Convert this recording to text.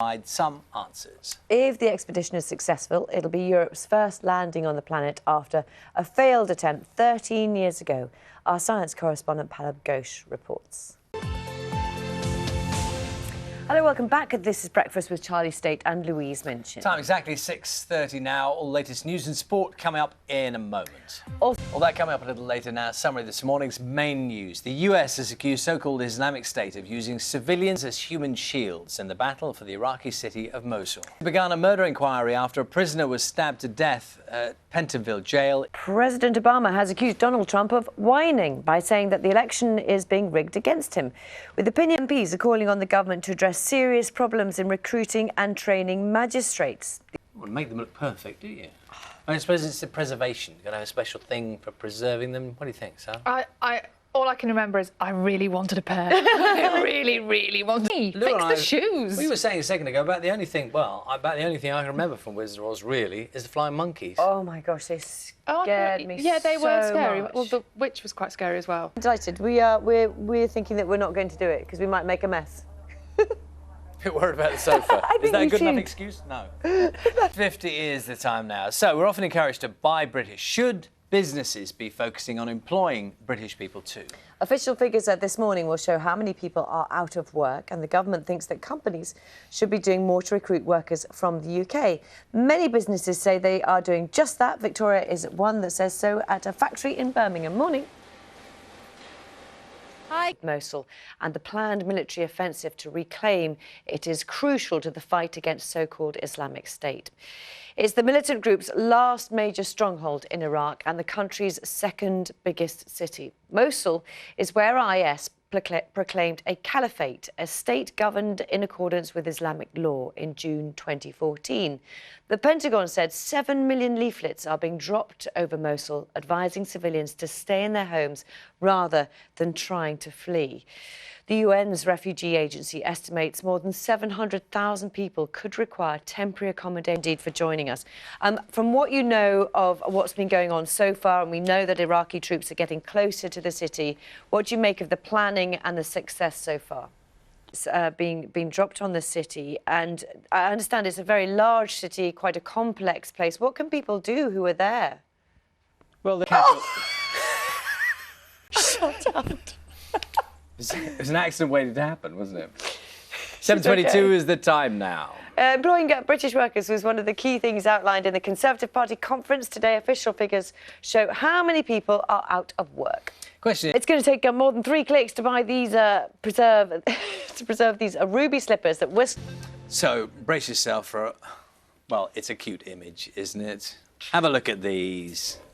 provide some answers. If the expedition is successful, it'll be Europe's first landing on the planet after a failed attempt 13 years ago. Our science correspondent Palab Ghosh reports. Hello, welcome back. This is Breakfast with Charlie State and Louise Minchin. Time exactly 6:30 now. All the latest news and sport coming up in a moment. All that coming up a little later now. Summary of this morning's main news. The US has accused so-called Islamic State of using civilians as human shields in the battle for the Iraqi city of Mosul. It began a murder inquiry after a prisoner was stabbed to death at Pentonville jail. President Obama has accused Donald Trump of whining by saying that the election is being rigged against him. With opinion MPs are calling on the government to address serious problems in recruiting and training magistrates. You wouldn't make them look perfect, do you? I suppose it's the preservation. You've got to have a special thing for preserving them. What do you think, Sam? All I can remember is I really wanted a pair. I really wanted. Fix the shoes. We were saying a second ago about the only thing. Well, about the only thing I can remember from Wizard of Oz really is the flying monkeys. Oh my gosh, they scared me. Yeah, they were scary. Much. Well, the witch was quite scary as well. Delighted. We're thinking that we're not going to do it because we might make a mess. A bit worried about the sofa. Is that a good enough excuse? No. 50 is the time now. So we're often encouraged to buy British. Should businesses be focusing on employing British people too? Official figures this morning will show how many people are out of work, and the government thinks that companies should be doing more to recruit workers from the UK. Many businesses say they are doing just that. Victoria is one that says so at a factory in Birmingham. Morning. Hi. Mosul and the planned military offensive to reclaim it is crucial to the fight against so-called Islamic State. It's the militant group's last major stronghold in Iraq and the country's second biggest city. Mosul is where IS proclaimed a caliphate, a state governed in accordance with Islamic law in June 2014. The Pentagon said 7 million leaflets are being dropped over Mosul, advising civilians to stay in their homes rather than trying to flee. The UN's refugee agency estimates more than 700,000 people could require temporary accommodation. Indeed, for joining us. From what you know of what's been going on so far, and we know that Iraqi troops are getting closer to the city, what do you make of the planning and the success so far? It's being dropped on the city, and I understand it's a very large city, quite a complex place. What can people do who are there? Well, the Shut up. It was an accident waiting to happen, wasn't it? 7:22 is the time now. Employing British workers was one of the key things outlined in the Conservative Party conference today. Official figures show how many people are out of work. Question. It's going to take more than 3 clicks to buy these preserve these ruby slippers that whisk. So brace yourself for well, it's a cute image, isn't it? Have a look at these.